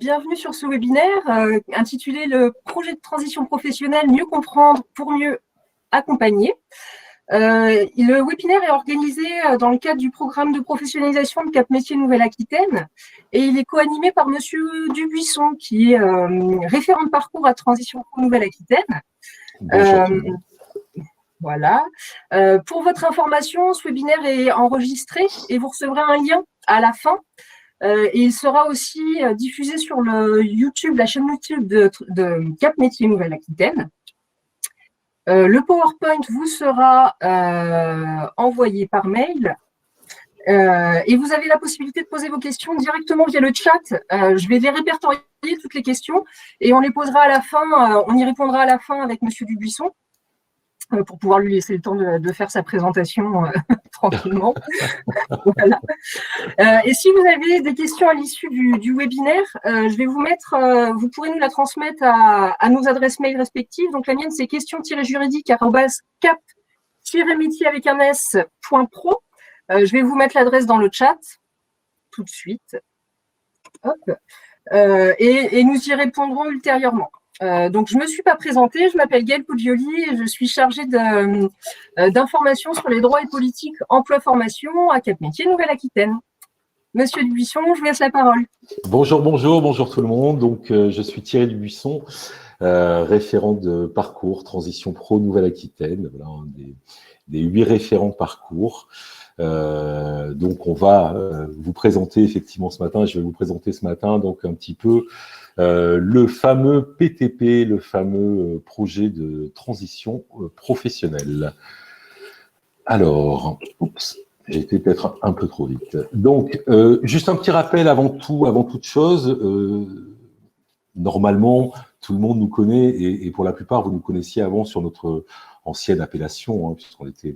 Bienvenue sur ce webinaire intitulé « Le projet de transition professionnelle, mieux comprendre pour mieux accompagner ». Le webinaire est organisé dans le cadre du programme de professionnalisation de Cap Métiers Nouvelle-Aquitaine et il est co-animé par Monsieur Dubuisson qui est référent de parcours à transition Nouvelle-Aquitaine. Voilà. Pour votre information, ce webinaire est enregistré et vous recevrez un lien à la fin. Et il sera aussi diffusé sur la chaîne YouTube de Cap Métiers Nouvelle-Aquitaine. Le PowerPoint vous sera envoyé par mail et vous avez la possibilité de poser vos questions directement via le chat. Je vais les répertorier toutes les questions et on les posera à la fin, on y répondra à la fin avec Monsieur Dubuisson pour pouvoir lui laisser le temps de faire sa présentation tranquillement. Voilà. Et si vous avez des questions à l'issue du webinaire, je vais vous mettre, vous pourrez nous la transmettre à nos adresses mail respectives. Donc la mienne, c'est question-juridique@cap-métier avec un s.pro. Je vais vous mettre l'adresse dans le chat tout de suite. Hop. Et nous y répondrons ultérieurement. Donc, je ne me suis pas présentée, je m'appelle Gaëlle Poggioli et je suis chargée d'informations sur les droits et politiques emploi-formation à Cap Métiers Nouvelle-Aquitaine. Monsieur Dubuisson, je vous laisse la parole. Bonjour tout le monde. Donc, je suis Thierry Dubuisson, référent de parcours Transition Pro Nouvelle-Aquitaine, voilà, un des 8 référents de parcours. Donc, on va vous présenter effectivement ce matin, je vais vous présenter ce matin donc un petit peu le fameux PTP, le fameux projet de transition professionnelle. Alors, j'ai été peut-être un peu trop vite. Donc, juste un petit rappel avant toute chose. Normalement, tout le monde nous connaît et pour la plupart, vous nous connaissiez avant sur notre ancienne appellation, hein, puisqu'on était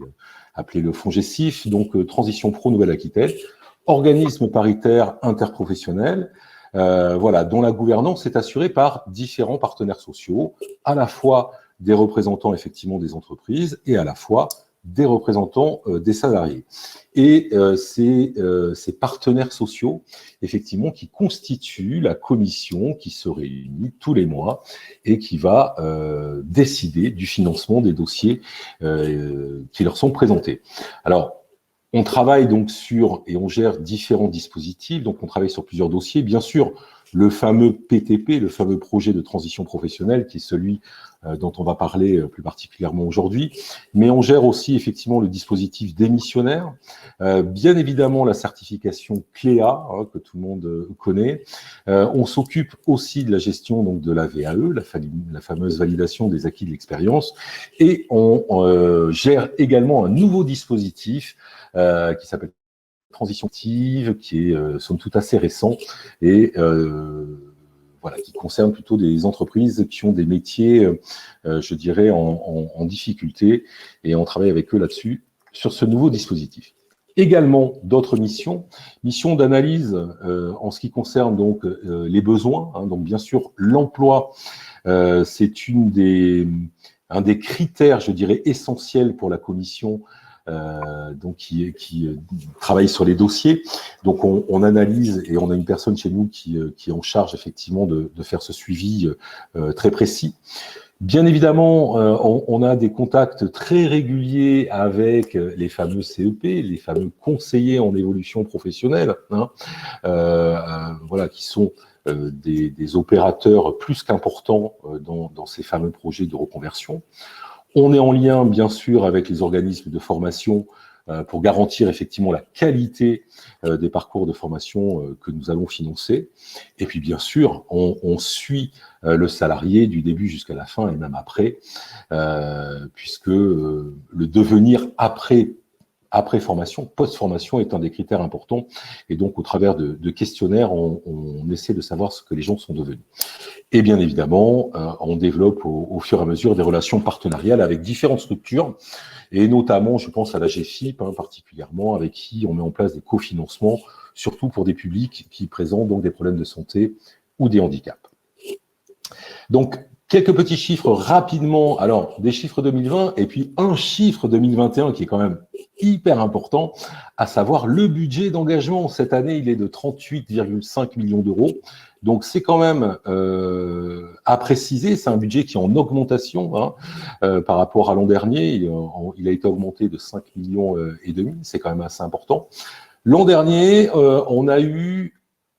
appelé le FONGECIF, donc Transition Pro Nouvelle-Aquitaine, organisme paritaire interprofessionnel, voilà, dont la gouvernance est assurée par différents partenaires sociaux, à la fois des représentants effectivement des entreprises et à la fois des représentants des salariés. Et ces partenaires sociaux, effectivement, qui constituent la commission qui se réunit tous les mois et qui va décider du financement des dossiers qui leur sont présentés. Alors, on travaille donc et on gère différents dispositifs, donc on travaille sur plusieurs dossiers. Bien sûr, le fameux PTP, le fameux projet de transition professionnelle, qui est celui dont on va parler plus particulièrement aujourd'hui, mais on gère aussi effectivement le dispositif démissionnaire, bien évidemment la certification CLEA, hein, que tout le monde connaît. On s'occupe aussi de la gestion donc de la VAE, la fameuse validation des acquis de l'expérience, et on gère également un nouveau dispositif qui s'appelle Transition active, qui est somme toute assez récent et voilà, qui concerne plutôt des entreprises qui ont des métiers, je dirais, en difficulté, et on travaille avec eux là-dessus, sur ce nouveau dispositif. Également d'autres missions d'analyse en ce qui concerne donc les besoins, hein, donc bien sûr l'emploi, c'est un des critères, je dirais, essentiels pour la commission donc qui travaille sur les dossiers. Donc on analyse et on a une personne chez nous qui est en charge effectivement de faire ce suivi très précis. Bien évidemment, on a des contacts très réguliers avec les fameux CEP, les fameux conseillers en évolution professionnelle, hein, voilà, qui sont des opérateurs plus qu'importants dans ces fameux projets de reconversion. On est en lien, bien sûr, avec les organismes de formation pour garantir effectivement la qualité des parcours de formation que nous allons financer. Et puis, bien sûr, on suit le salarié du début jusqu'à la fin et même après, puisque le devenir après après formation, post-formation est un des critères importants. Et donc, au travers de questionnaires, on essaie de savoir ce que les gens sont devenus. Et bien évidemment, on développe au fur et à mesure des relations partenariales avec différentes structures, et notamment, je pense à la GFIP particulièrement, avec qui on met en place des cofinancements, surtout pour des publics qui présentent donc des problèmes de santé ou des handicaps. Donc, quelques petits chiffres rapidement. Alors, des chiffres 2020 et puis un chiffre 2021 qui est quand même hyper important, à savoir le budget d'engagement. Cette année, il est de 38,5 millions d'euros. Donc, c'est quand même à préciser, c'est un budget qui est en augmentation par rapport à l'an dernier. Il a été augmenté de 5 millions et demi, c'est quand même assez important. L'an dernier, on a eu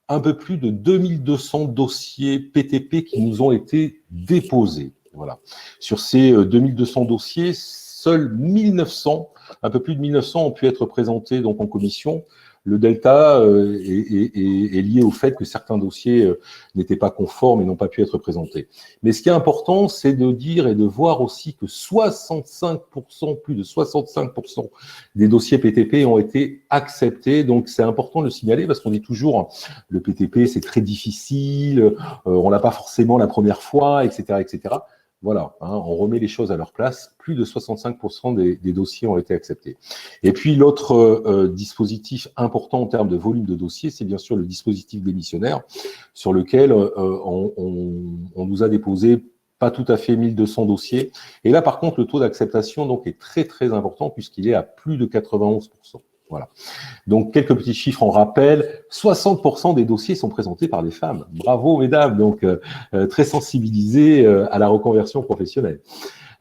un peu plus de 2200 dossiers PTP qui nous ont été déposés. Voilà. Sur ces 2200 dossiers, seuls 1900, un peu plus de 1900 ont pu être présentés donc en commission. Le delta est lié au fait que certains dossiers n'étaient pas conformes et n'ont pas pu être présentés. Mais ce qui est important, c'est de dire et de voir aussi que 65%, plus de 65% des dossiers PTP ont été acceptés. Donc, c'est important de le signaler parce qu'on dit toujours le PTP, c'est très difficile, on l'a pas forcément la première fois, etc., etc. Voilà, on remet les choses à leur place. Plus de 65% des dossiers ont été acceptés. Et puis, l'autre dispositif important en termes de volume de dossiers, c'est bien sûr le dispositif démissionnaire, sur lequel on nous a déposé pas tout à fait 1200 dossiers. Et là, par contre, le taux d'acceptation donc est très, très important puisqu'il est à plus de 91%. Voilà. Donc, quelques petits chiffres en rappel. 60% des dossiers sont présentés par des femmes. Bravo, mesdames. Donc, très sensibilisées à la reconversion professionnelle.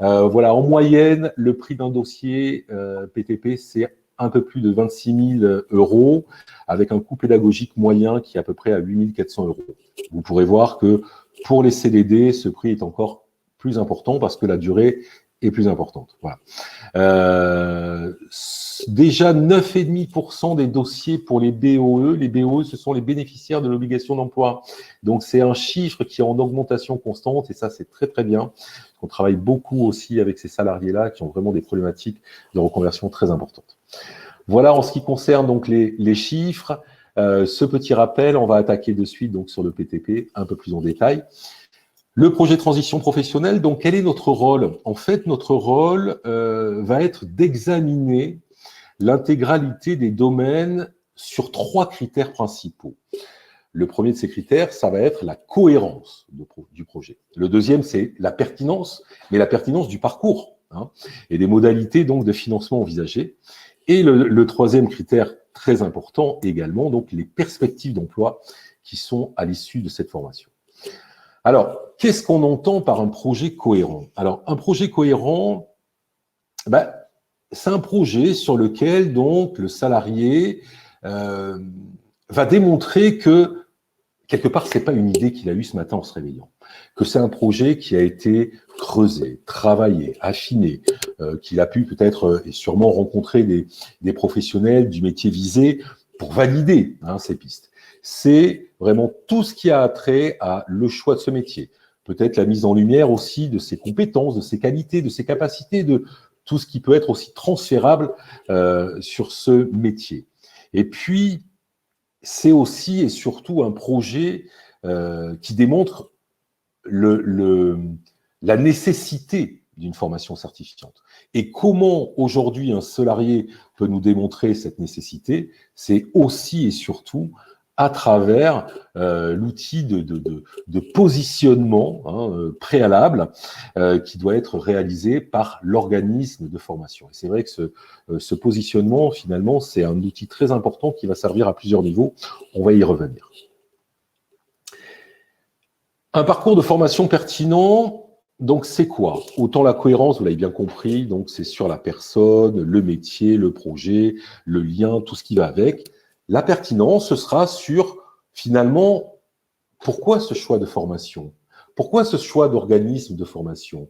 Voilà, en moyenne, le prix d'un dossier PTP, c'est un peu plus de 26 000 euros, avec un coût pédagogique moyen qui est à peu près à 8 400 euros. Vous pourrez voir que pour les CDD, ce prix est encore plus important parce que la durée est plus importante. Voilà. Déjà 9,5% des dossiers pour les BOE. Les BOE, ce sont les bénéficiaires de l'obligation d'emploi. Donc, c'est un chiffre qui est en augmentation constante et ça, c'est très, très bien. On travaille beaucoup aussi avec ces salariés-là qui ont vraiment des problématiques de reconversion très importantes. Voilà en ce qui concerne donc les chiffres. Ce petit rappel, on va attaquer de suite donc sur le PTP un peu plus en détail. Le projet transition professionnelle, donc quel est notre rôle? En fait, notre rôle va être d'examiner l'intégralité des domaines sur 3 critères principaux. Le premier de ces critères, ça va être la cohérence du projet. Le deuxième, c'est la pertinence, mais la pertinence du parcours et des modalités donc de financement envisagées. Et le troisième critère très important également, donc les perspectives d'emploi qui sont à l'issue de cette formation. Alors, qu'est-ce qu'on entend par un projet cohérent? Alors, un projet cohérent, c'est un projet sur lequel donc le salarié va démontrer que quelque part, c'est pas une idée qu'il a eue ce matin en se réveillant, que c'est un projet qui a été creusé, travaillé, affiné, qu'il a pu peut-être et sûrement rencontrer des professionnels du métier visé pour valider ces pistes. C'est vraiment tout ce qui a trait à le choix de ce métier. Peut-être la mise en lumière aussi de ses compétences, de ses qualités, de ses capacités, de tout ce qui peut être aussi transférable sur ce métier. Et puis, c'est aussi et surtout un projet qui démontre la nécessité d'une formation certifiante. Et comment aujourd'hui un salarié peut nous démontrer cette nécessité? C'est aussi et surtout à travers l'outil de positionnement préalable qui doit être réalisé par l'organisme de formation. Et c'est vrai que ce positionnement, finalement, c'est un outil très important qui va servir à plusieurs niveaux. On va y revenir. Un parcours de formation pertinent, donc c'est quoi? Autant la cohérence, vous l'avez bien compris, donc c'est sur la personne, le métier, le projet, le lien, tout ce qui va avec. La pertinence, ce sera sur, finalement, pourquoi ce choix de formation? Pourquoi ce choix d'organisme de formation?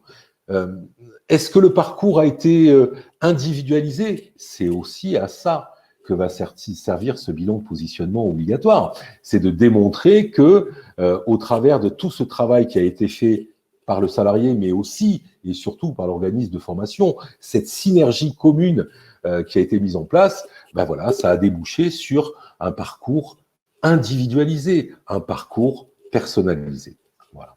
Est-ce que le parcours a été individualisé? C'est aussi à ça que va servir ce bilan de positionnement obligatoire. C'est de démontrer que, au travers de tout ce travail qui a été fait par le salarié, mais aussi et surtout par l'organisme de formation, cette synergie commune qui a été mise en place, ben voilà, ça a débouché sur un parcours individualisé, un parcours personnalisé. Voilà.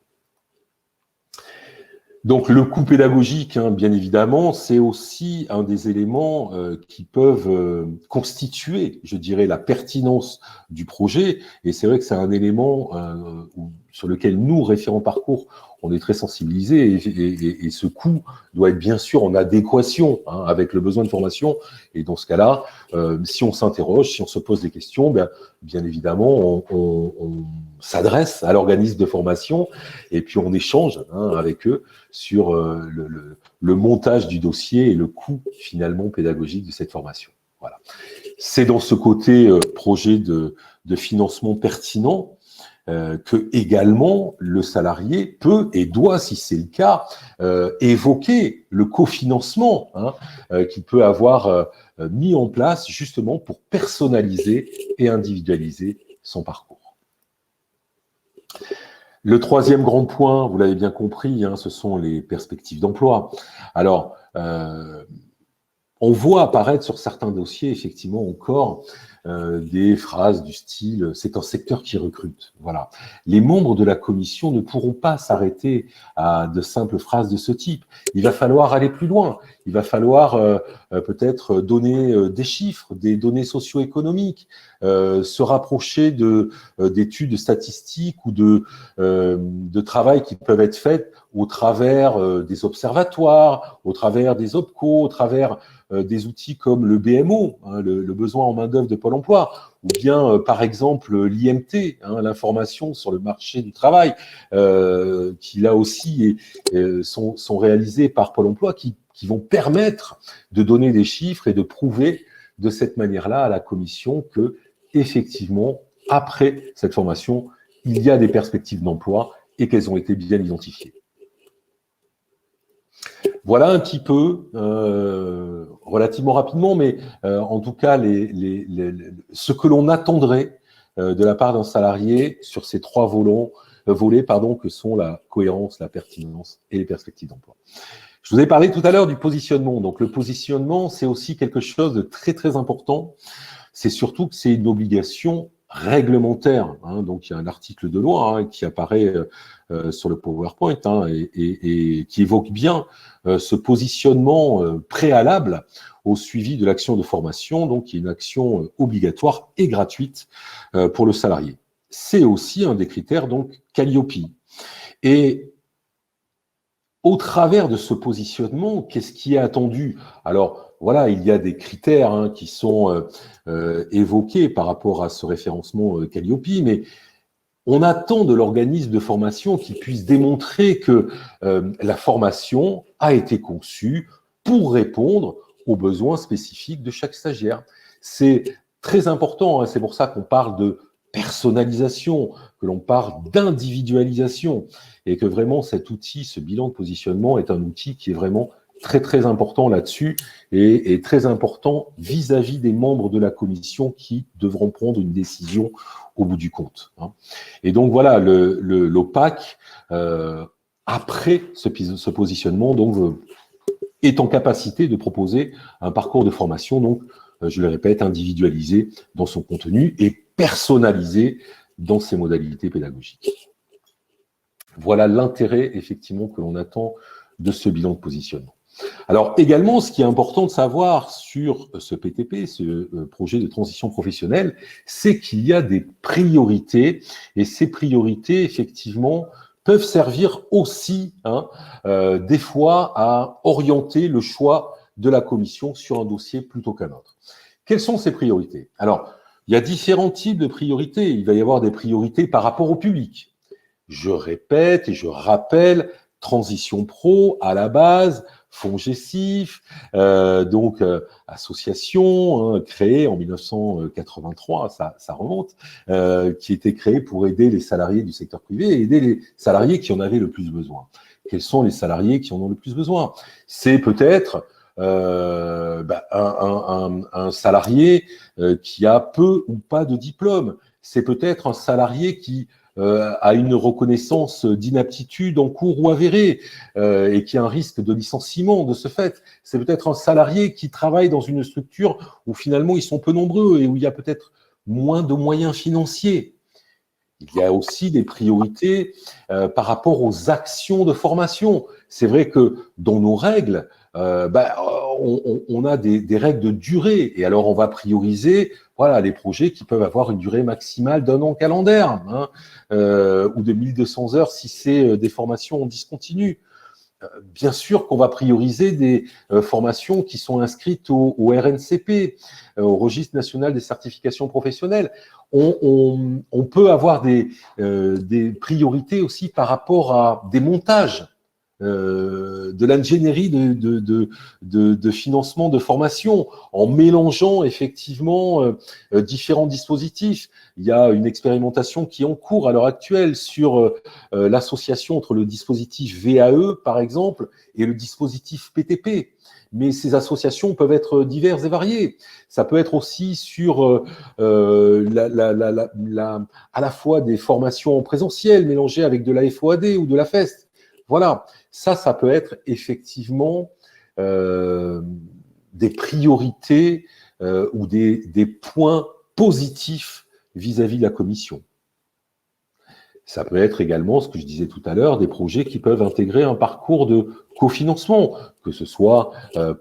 Donc le coût pédagogique, hein, bien évidemment, c'est aussi un des éléments qui peuvent constituer, je dirais, la pertinence du projet. Et c'est vrai que c'est un élément sur lequel nous, référents parcours, on est très sensibilisés. Et ce coût doit être bien sûr en adéquation avec le besoin de formation. Et dans ce cas-là, si on s'interroge, si on se pose des questions, bien évidemment, on s'adresse à l'organisme de formation et puis on échange avec eux sur le montage du dossier et le coût finalement pédagogique de cette formation. Voilà. C'est dans ce côté projet de financement pertinent que également le salarié peut et doit, si c'est le cas, évoquer le cofinancement qu'il peut avoir mis en place justement pour personnaliser et individualiser son parcours. Le troisième grand point, vous l'avez bien compris, ce sont les perspectives d'emploi. Alors, on voit apparaître sur certains dossiers, effectivement, encore des phrases du style « c'est un secteur qui recrute ». Voilà. Les membres de la commission ne pourront pas s'arrêter à de simples phrases de ce type. Il va falloir aller plus loin. Il va falloir peut-être donner des chiffres, des données socio-économiques, se rapprocher d'études statistiques ou de travail qui peuvent être faits au travers des observatoires, au travers des OPCO, au travers des outils comme le BMO, le besoin en main-d'œuvre de Pôle emploi, ou bien, par exemple, l'IMT, l'information sur le marché du travail, qui là aussi sont réalisés par Pôle emploi, qui vont permettre de donner des chiffres et de prouver de cette manière-là à la commission que, effectivement, après cette formation, il y a des perspectives d'emploi et qu'elles ont été bien identifiées. Voilà un petit peu, relativement rapidement, mais en tout cas, ce que l'on attendrait de la part d'un salarié sur ces trois volets, que sont la cohérence, la pertinence et les perspectives d'emploi. Je vous ai parlé tout à l'heure du positionnement. Donc, le positionnement, c'est aussi quelque chose de très, très important. C'est surtout que c'est une obligation réglementaire. Donc, il y a un article de loi qui apparaît sur le PowerPoint et qui évoque bien ce positionnement préalable au suivi de l'action de formation, donc qui est une action obligatoire et gratuite pour le salarié. C'est aussi un des critères donc Calliope. Et au travers de ce positionnement, qu'est-ce qui est attendu? Alors, voilà, il y a des critères qui sont évoqués par rapport à ce référencement Calliope, mais on attend de l'organisme de formation qu'il puisse démontrer que la formation a été conçue pour répondre aux besoins spécifiques de chaque stagiaire. C'est très important, c'est pour ça qu'on parle de personnalisation, que l'on parle d'individualisation, et que vraiment cet outil, ce bilan de positionnement est un outil qui est vraiment très très important là-dessus et très important vis-à-vis des membres de la commission qui devront prendre une décision au bout du compte. Et donc voilà, l'OPAC, après ce positionnement, donc, est en capacité de proposer un parcours de formation, donc, je le répète, individualisé dans son contenu et personnalisé dans ses modalités pédagogiques. Voilà l'intérêt, effectivement, que l'on attend de ce bilan de positionnement. Alors également, ce qui est important de savoir sur ce PTP, ce projet de transition professionnelle, c'est qu'il y a des priorités, et ces priorités, effectivement, peuvent servir aussi, des fois, à orienter le choix de la commission sur un dossier plutôt qu'un autre. Quelles sont ces priorités? Alors, il y a différents types de priorités. Il va y avoir des priorités par rapport au public. Je répète et je rappelle, transition pro à la base, FONGECIF, donc association créée en 1983, ça remonte, qui était créée pour aider les salariés du secteur privé et aider les salariés qui en avaient le plus besoin. Quels sont les salariés qui en ont le plus besoin? C'est peut-être un salarié qui a peu ou pas de diplôme. C'est peut-être un salarié qui a une reconnaissance d'inaptitude en cours ou avérée et qui a un risque de licenciement de ce fait. C'est peut-être un salarié qui travaille dans une structure où finalement ils sont peu nombreux et où il y a peut-être moins de moyens financiers. Il y a aussi des priorités par rapport aux actions de formation. C'est vrai que dans nos règles, on a des règles de durée. Et alors, on va prioriser voilà, les projets qui peuvent avoir une durée maximale d'un an calendaire ou de 1200 heures si c'est des formations en discontinu. Bien sûr qu'on va prioriser des formations qui sont inscrites au RNCP, au Registre national des certifications professionnelles. On peut avoir des priorités aussi par rapport à des montages de l'ingénierie de financement de formation, en mélangeant effectivement différents dispositifs. Il y a une expérimentation qui est en cours à l'heure actuelle sur l'association entre le dispositif VAE, par exemple, et le dispositif PTP. Mais ces associations peuvent être diverses et variées. Ça peut être aussi sur à la fois des formations en présentiel mélangées avec de la FOAD ou de la FEST. Voilà, ça peut être effectivement des priorités ou des points positifs vis-à-vis de la commission. Ça peut être également, ce que je disais tout à l'heure, des projets qui peuvent intégrer un parcours de cofinancement, que ce soit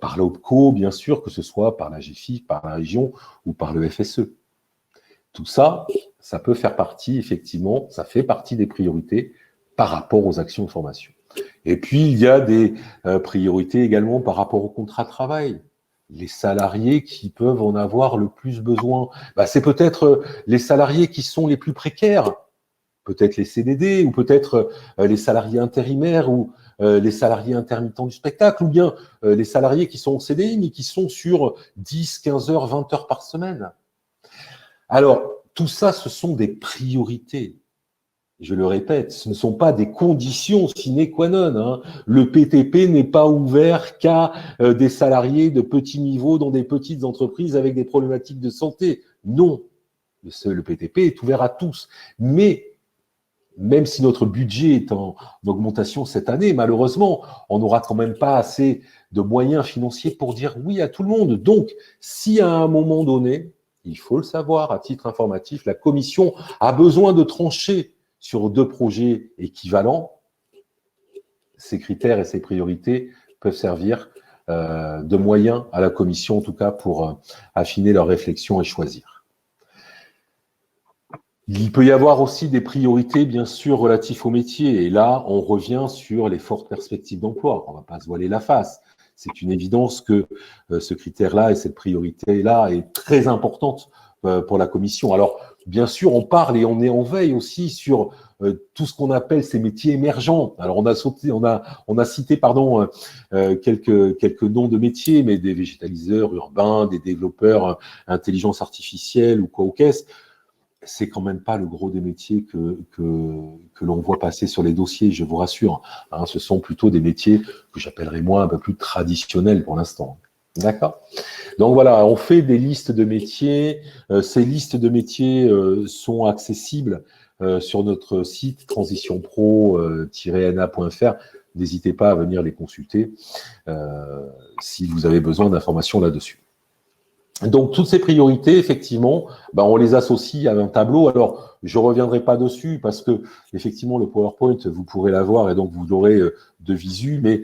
par l'OPCO, bien sûr, que ce soit par la GFIP, par la région ou par le FSE. Tout ça, ça peut faire partie, effectivement, ça fait partie des priorités par rapport aux actions de formation. Et puis, il y a des priorités également par rapport au contrat de travail. Les salariés qui peuvent en avoir le plus besoin, c'est peut-être les salariés qui sont les plus précaires, peut-être les CDD, ou peut-être les salariés intérimaires, ou les salariés intermittents du spectacle, ou bien les salariés qui sont en CDI, mais qui sont sur 10, 15 heures, 20 heures par semaine. Alors, tout ça, ce sont des priorités. Je le répète, ce ne sont pas des conditions sine qua non. Le PTP n'est pas ouvert qu'à des salariés de petit niveau dans des petites entreprises avec des problématiques de santé. Non, le PTP est ouvert à tous. Mais même si notre budget est en augmentation cette année, malheureusement, on n'aura quand même pas assez de moyens financiers pour dire oui à tout le monde. Donc, si à un moment donné, il faut le savoir, à titre informatif, la commission a besoin de trancher sur 2 projets équivalents, ces critères et ces priorités peuvent servir de moyens à la commission, en tout cas pour affiner leur réflexion et choisir. Il peut y avoir aussi des priorités, bien sûr, relatives au métier. Et là, on revient sur les fortes perspectives d'emploi. On ne va pas se voiler la face. C'est une évidence que ce critère-là et cette priorité-là est très importante pour la commission. Alors, bien sûr, on parle et on est en veille aussi sur tout ce qu'on appelle ces métiers émergents. Alors, on a cité quelques noms de métiers, mais des végétaliseurs urbains, des développeurs intelligence artificielle ou quoi ou qu'est-ce. C'est quand même pas le gros des métiers que l'on voit passer sur les dossiers, je vous rassure. Ce sont plutôt des métiers que j'appellerais moi un peu plus traditionnels pour l'instant. D'accord ? Donc voilà, on fait des listes de métiers. Ces listes de métiers sont accessibles sur notre site transitionpro-na.fr. N'hésitez pas à venir les consulter si vous avez besoin d'informations là-dessus. Donc, toutes ces priorités, effectivement, on les associe à un tableau. Alors, je reviendrai pas dessus parce que, effectivement, le PowerPoint, vous pourrez l'avoir et donc vous l'aurez de visu, mais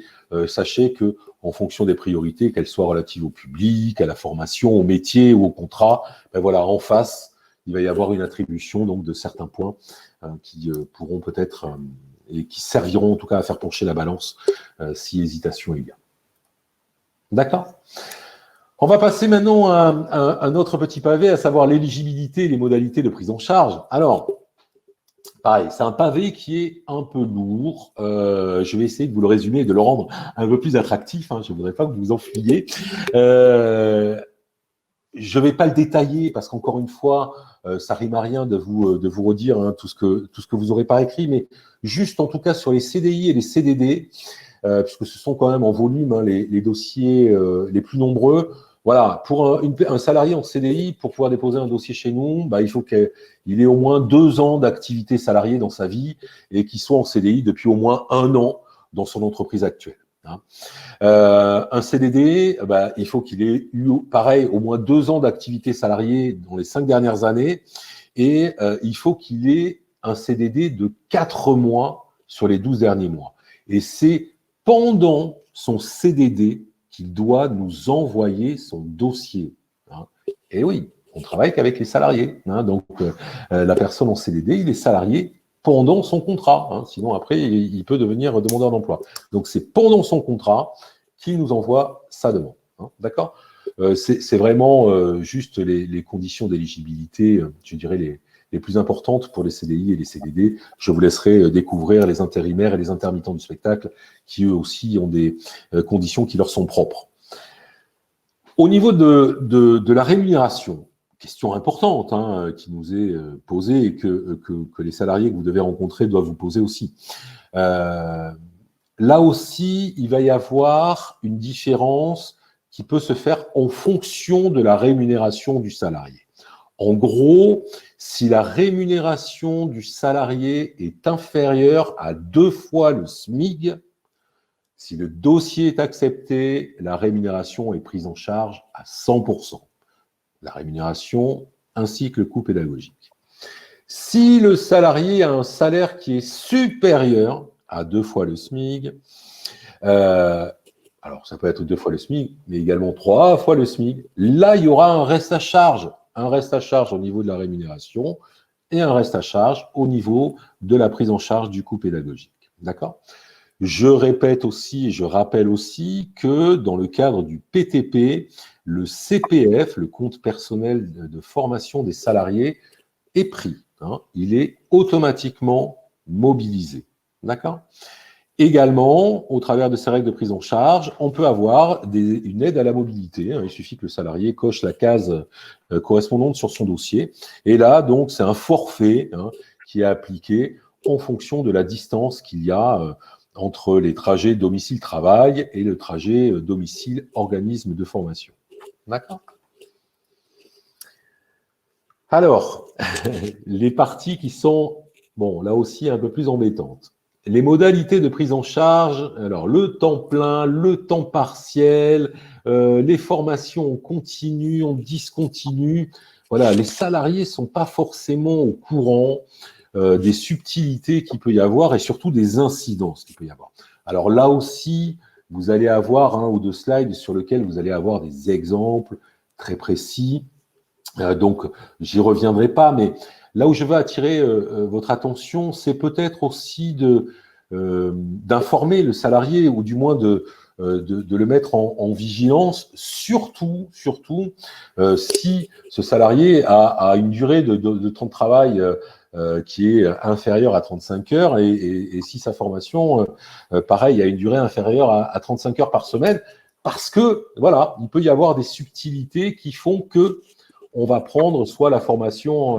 sachez que, en fonction des priorités, qu'elles soient relatives au public, à la formation, au métier ou au contrat, voilà, en face, il va y avoir une attribution donc de certains points qui pourront peut-être et qui serviront en tout cas à faire pencher la balance si hésitation il y a. D'accord ? On va passer maintenant à un autre petit pavé, à savoir l'éligibilité et les modalités de prise en charge. Alors, pareil, c'est un pavé qui est un peu lourd. Je vais essayer de vous le résumer et de le rendre un peu plus attractif. Je ne voudrais pas que vous vous enfuyiez. Je ne vais pas le détailler parce qu'encore une fois, ça rime à rien de vous redire tout ce que vous aurez par écrit, mais juste en tout cas sur les CDI et les CDD, puisque ce sont quand même en volume les dossiers les plus nombreux. voilà, pour un salarié en CDI, pour pouvoir déposer un dossier chez nous, il faut qu'il ait au moins 2 ans d'activité salariée dans sa vie et qu'il soit en CDI depuis au moins 1 an dans son entreprise actuelle. Un CDD, il faut qu'il ait eu, pareil, au moins 2 ans d'activité salariée dans les 5 dernières années et il faut qu'il ait un CDD de 4 mois sur les 12 derniers mois. Et c'est pendant son CDD qu'il doit nous envoyer son dossier. Et oui, on travaille qu'avec les salariés. Donc, la personne en CDD, il est salarié pendant son contrat. Sinon, après, il peut devenir demandeur d'emploi. Donc, c'est pendant son contrat qu'il nous envoie sa demande. D'accord ? C'est vraiment juste les conditions d'éligibilité, je dirais, les plus importantes pour les CDI et les CDD. Je vous laisserai découvrir les intérimaires et les intermittents du spectacle qui, eux aussi, ont des conditions qui leur sont propres. Au niveau de la rémunération, question importante qui nous est posée et que les salariés que vous devez rencontrer doivent vous poser aussi. Là aussi, il va y avoir une différence qui peut se faire en fonction de la rémunération du salarié. En gros, si la rémunération du salarié est inférieure à 2 fois le SMIC, si le dossier est accepté, la rémunération est prise en charge à 100%. La rémunération ainsi que le coût pédagogique. Si le salarié a un salaire qui est supérieur à 2 fois le SMIC, alors ça peut être 2 fois le SMIC, mais également 3 fois le SMIC, là il y aura un reste à charge au niveau de la rémunération et un reste à charge au niveau de la prise en charge du coût pédagogique. D'accord ? Je répète aussi et je rappelle aussi que dans le cadre du PTP, le CPF, le compte personnel de formation des salariés, est pris. Il est automatiquement mobilisé. D'accord ? Également, au travers de ces règles de prise en charge, on peut avoir une aide à la mobilité. Il suffit que le salarié coche la case correspondante sur son dossier. Et là, donc, c'est un forfait qui est appliqué en fonction de la distance qu'il y a entre les trajets domicile-travail et le trajet domicile-organisme de formation. D'accord ? Alors, les parties qui sont, là aussi un peu plus embêtantes. Les modalités de prise en charge, alors le temps plein, le temps partiel, les formations en continu, en discontinu. Voilà, les salariés ne sont pas forcément au courant des subtilités qu'il peut y avoir et surtout des incidences qu'il peut y avoir. Alors là aussi, vous allez avoir 1 ou 2 slides sur lesquels vous allez avoir des exemples très précis. Donc, j'y reviendrai pas, mais là où je veux attirer votre attention, c'est peut-être aussi d'informer le salarié ou du moins de le mettre en vigilance, surtout si ce salarié a une durée de temps de travail qui est inférieure à 35 heures et si sa formation, pareil, a une durée inférieure à 35 heures par semaine, parce que, voilà, il peut y avoir des subtilités qui font que on va prendre soit la formation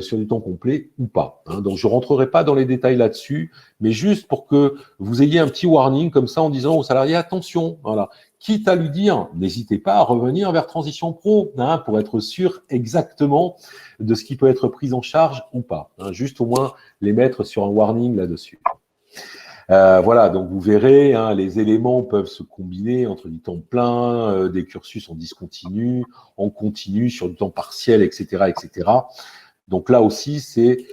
sur du temps complet ou pas. Donc, je ne rentrerai pas dans les détails là-dessus, mais juste pour que vous ayez un petit warning comme ça en disant aux salariés, attention, voilà. Quitte à lui dire, n'hésitez pas à revenir vers Transition Pro pour être sûr exactement de ce qui peut être pris en charge ou pas. Juste au moins les mettre sur un warning là-dessus. Voilà, donc vous verrez, les éléments peuvent se combiner entre du temps plein, des cursus en discontinu, en continu, sur du temps partiel, etc., etc. Donc là aussi, c'est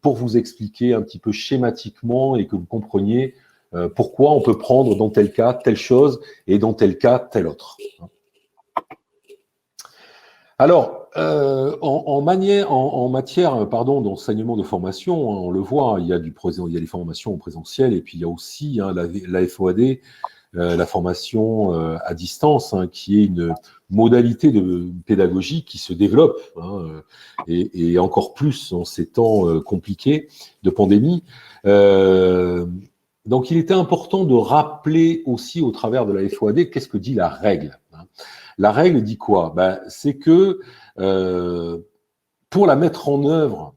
pour vous expliquer un petit peu schématiquement et que vous compreniez pourquoi on peut prendre dans tel cas telle chose et dans tel cas telle autre. Alors, en matière d'enseignement de formation, on le voit, il y a les formations en présentiel et puis il y a aussi la FOAD, la formation à distance, qui est une modalité de pédagogie qui se développe, et encore plus en ces temps compliqués de pandémie. Donc, il était important de rappeler aussi au travers de la FOAD qu'est-ce que dit la règle. La règle dit quoi ? C'est que pour la mettre en œuvre,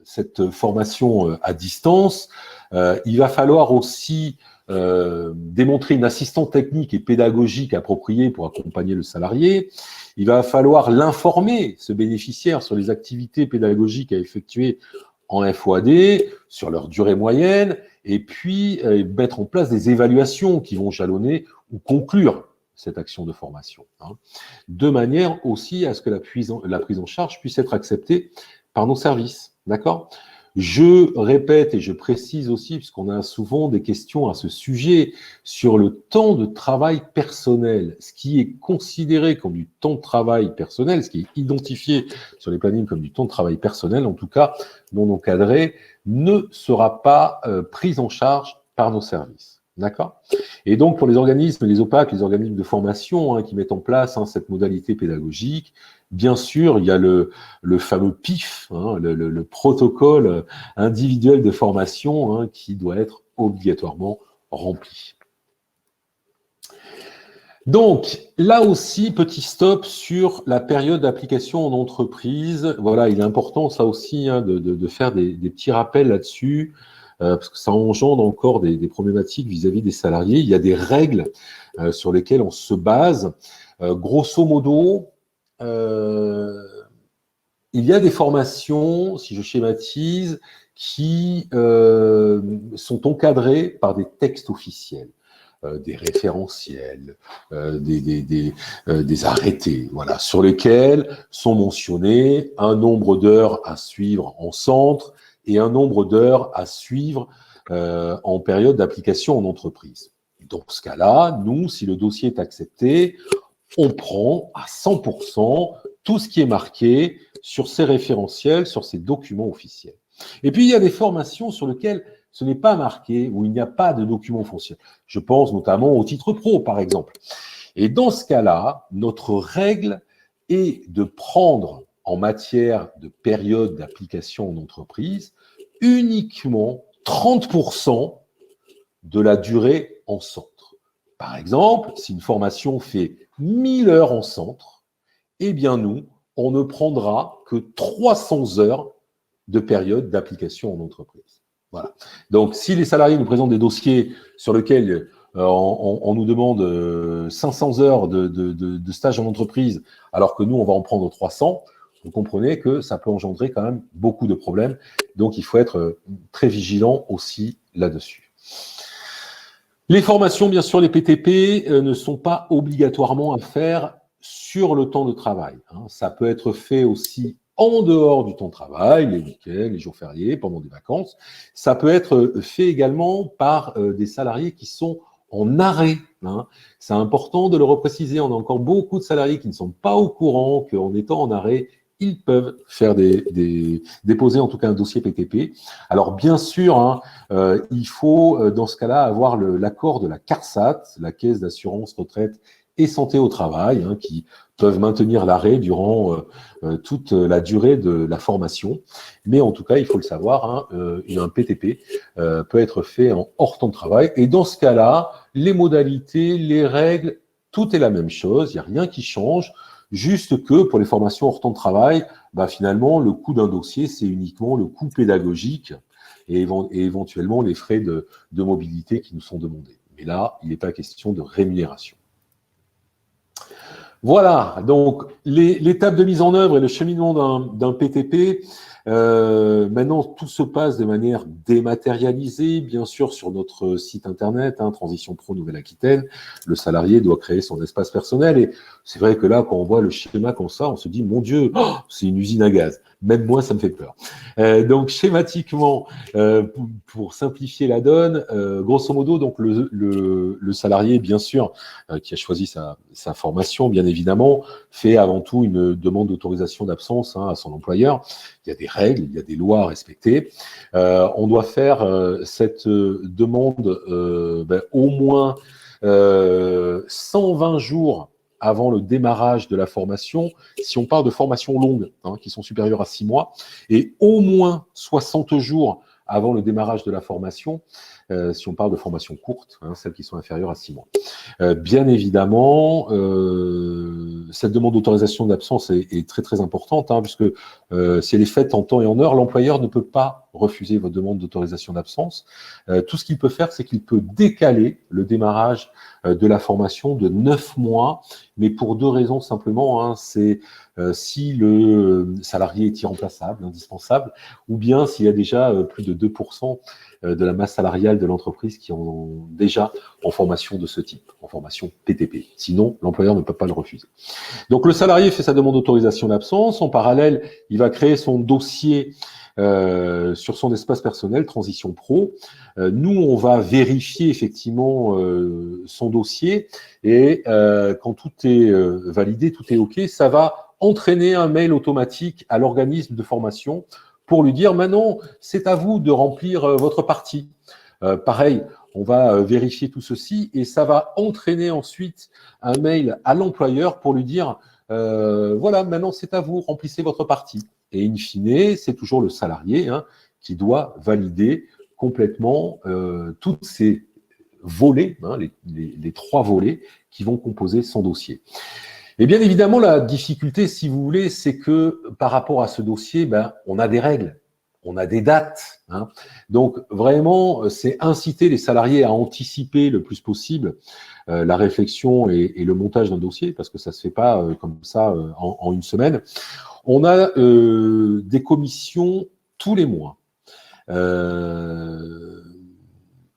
cette formation à distance, il va falloir aussi démontrer une assistance technique et pédagogique appropriée pour accompagner le salarié. Il va falloir l'informer, ce bénéficiaire, sur les activités pédagogiques à effectuer en FOAD, sur leur durée moyenne, et puis mettre en place des évaluations qui vont jalonner ou conclure cette action de formation, de manière aussi à ce que la prise en charge puisse être acceptée par nos services, d'accord ? Je répète et je précise aussi, puisqu'on a souvent des questions à ce sujet, sur le temps de travail personnel. Ce qui est considéré comme du temps de travail personnel, ce qui est identifié sur les plannings comme du temps de travail personnel, en tout cas non encadré, ne sera pas pris en charge par nos services. D'accord ? Et donc, pour les organismes, les OPAC, les organismes de formation qui mettent en place cette modalité pédagogique, bien sûr, il y a le fameux PIF, le protocole individuel de formation qui doit être obligatoirement rempli. Donc, là aussi, petit stop sur la période d'application en entreprise. Voilà, il est important, ça aussi, de faire des petits rappels là-dessus, parce que ça engendre encore des problématiques vis-à-vis des salariés. Il y a des règles sur lesquelles on se base. Grosso modo, il y a des formations, si je schématise, qui sont encadrées par des textes officiels, des référentiels, des arrêtés, voilà, sur lesquels sont mentionnés un nombre d'heures à suivre en centre et un nombre d'heures à suivre en période d'application en entreprise. Dans ce cas-là, nous, si le dossier est accepté, on prend à 100% tout ce qui est marqué sur ces référentiels, sur ces documents officiels. Et puis, il y a des formations sur lesquelles ce n'est pas marqué, où il n'y a pas de documents officiels. Je pense notamment au titre pro, par exemple. Et dans ce cas-là, notre règle est de prendre, en matière de période d'application en entreprise, uniquement 30% de la durée en centre. Par exemple, si une formation fait 1000 heures en centre, eh bien nous, on ne prendra que 300 heures de période d'application en entreprise. Voilà. Donc, si les salariés nous présentent des dossiers sur lesquels on nous demande 500 heures de stage en entreprise, alors que nous, on va en prendre 300, vous comprenez que ça peut engendrer quand même beaucoup de problèmes. Donc, il faut être très vigilant aussi là-dessus. Les formations, bien sûr, les PTP ne sont pas obligatoirement à faire sur le temps de travail. Ça peut être fait aussi en dehors du temps de travail, les week-ends, les jours fériés, pendant des vacances. Ça peut être fait également par des salariés qui sont en arrêt. C'est important de le repréciser. On a encore beaucoup de salariés qui ne sont pas au courant qu'en étant en arrêt, ils peuvent faire déposer en tout cas un dossier PTP. Alors bien sûr, il faut dans ce cas-là avoir l'accord de la CARSAT, la Caisse d'assurance retraite et santé au travail, qui peuvent maintenir l'arrêt durant toute la durée de la formation. Mais en tout cas, il faut le savoir, un PTP peut être fait en hors temps de travail. Et dans ce cas-là, les modalités, les règles, tout est la même chose, il n'y a rien qui change. Juste que pour les formations hors temps de travail, finalement, le coût d'un dossier, c'est uniquement le coût pédagogique et éventuellement les frais de mobilité qui nous sont demandés. Mais là, il n'est pas question de rémunération. Voilà, donc l'étape de mise en œuvre et le cheminement d'un PTP. Maintenant, tout se passe de manière dématérialisée, bien sûr, sur notre site internet, Transition Pro Nouvelle-Aquitaine. Le salarié doit créer son espace personnel. Et c'est vrai que là, quand on voit le schéma comme ça, on se dit, mon Dieu, c'est une usine à gaz. Même moi, ça me fait peur. Donc, schématiquement, pour simplifier la donne, grosso modo, donc le salarié, bien sûr, qui a choisi sa formation, bien évidemment, fait avant tout une demande d'autorisation d'absence à son employeur. Il y a des règles, il y a des lois à respecter. On doit faire cette demande au moins 120 jours avant le démarrage de la formation, si on parle de formations longues, qui sont supérieures à 6 mois, et au moins 60 jours avant le démarrage de la formation, si on parle de formations courtes, hein, celles qui sont inférieures à 6 mois. Bien évidemment, cette demande d'autorisation d'absence est très très importante, hein, puisque si elle est faite en temps et en heure, l'employeur ne peut pas refuser votre demande d'autorisation d'absence. Tout ce qu'il peut faire, c'est qu'il peut décaler le démarrage de la formation de 9 mois, mais pour 2 raisons simplement. Hein, c'est si le salarié est irremplaçable, indispensable, ou bien s'il y a déjà plus de 2% de la masse salariale de l'entreprise qui ont déjà en formation de ce type, en formation PTP. Sinon, l'employeur ne peut pas le refuser. Donc, le salarié fait sa demande d'autorisation d'absence. En parallèle, il va créer son dossier sur son espace personnel, Transition Pro. Nous, on va vérifier effectivement son dossier et quand tout est validé, tout est OK, ça va entraîner un mail automatique à l'organisme de formation pour lui dire maintenant, c'est à vous de remplir votre partie. Pareil, on va vérifier tout ceci et ça va entraîner ensuite un mail à l'employeur pour lui dire voilà, maintenant c'est à vous, remplissez votre partie. Et in fine, c'est toujours le salarié qui doit valider complètement toutes ces volets, les 3 volets qui vont composer son dossier. Et bien évidemment, la difficulté, si vous voulez, c'est que par rapport à ce dossier, on a des règles, on a des dates. Donc vraiment, c'est inciter les salariés à anticiper le plus possible la réflexion et le montage d'un dossier, parce que ça se fait pas comme ça en une semaine. On a des commissions tous les mois.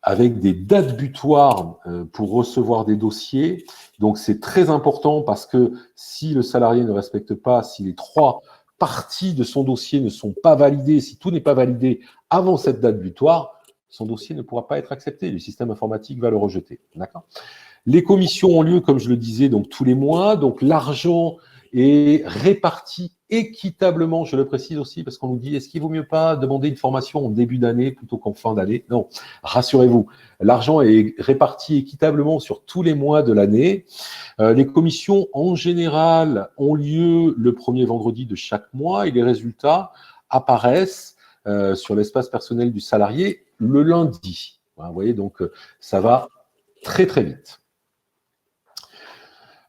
Avec des dates butoirs pour recevoir des dossiers. Donc, c'est très important parce que si le salarié ne respecte pas, si les 3 parties de son dossier ne sont pas validées, si tout n'est pas validé avant cette date butoir, son dossier ne pourra pas être accepté. Le système informatique va le rejeter. D'accord ? Les commissions ont lieu, comme je le disais, donc tous les mois. Donc, l'argent est réparti équitablement, je le précise aussi, parce qu'on nous dit, est-ce qu'il vaut mieux pas demander une formation en début d'année plutôt qu'en fin d'année? Non, rassurez-vous, l'argent est réparti équitablement sur tous les mois de l'année. Les commissions, en général, ont lieu le premier vendredi de chaque mois et les résultats apparaissent sur l'espace personnel du salarié le lundi. Vous voyez, donc ça va très très vite.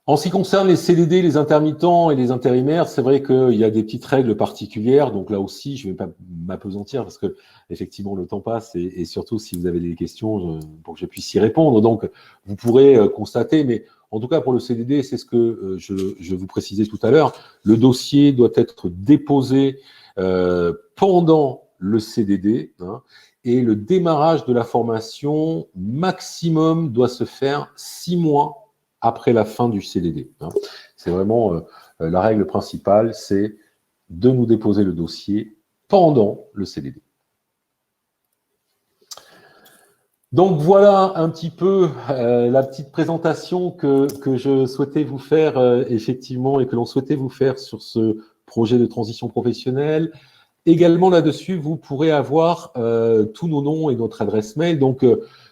En ce qui concerne les CDD, les intermittents et les intérimaires, c'est vrai qu'il y a des petites règles particulières. Donc là aussi, je ne vais pas m'appesantir parce que effectivement le temps passe et surtout si vous avez des questions pour que je puisse y répondre. Donc vous pourrez constater, mais en tout cas pour le CDD, c'est ce que je vous précisais tout à l'heure. Le dossier doit être déposé pendant le CDD et le démarrage de la formation maximum doit se faire 6 mois après la fin du CDD. C'est vraiment la règle principale, c'est de nous déposer le dossier pendant le CDD. Donc voilà un petit peu la petite présentation que je souhaitais vous faire effectivement et que l'on souhaitait vous faire sur ce projet de transition professionnelle. Également là-dessus, vous pourrez avoir tous nos noms et notre adresse mail. Donc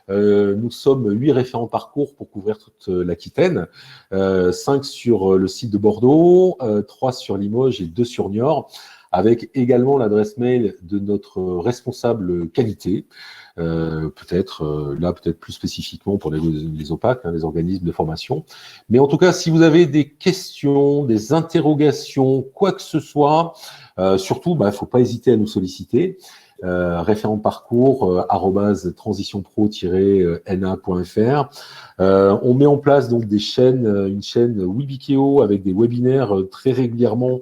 nous sommes 8 référents parcours pour couvrir toute l'Aquitaine, 5 sur le site de Bordeaux, 3 sur Limoges et 2 sur Niort, avec également l'adresse mail de notre responsable qualité, peut-être plus spécifiquement pour les OPAC, les organismes de formation. Mais en tout cas, si vous avez des questions, des interrogations, quoi que ce soit, surtout, il ne faut pas hésiter à nous solliciter. Référent parcours @transitionpro-na.fr. On met en place donc des chaînes, une chaîne Webikeo avec des webinaires très régulièrement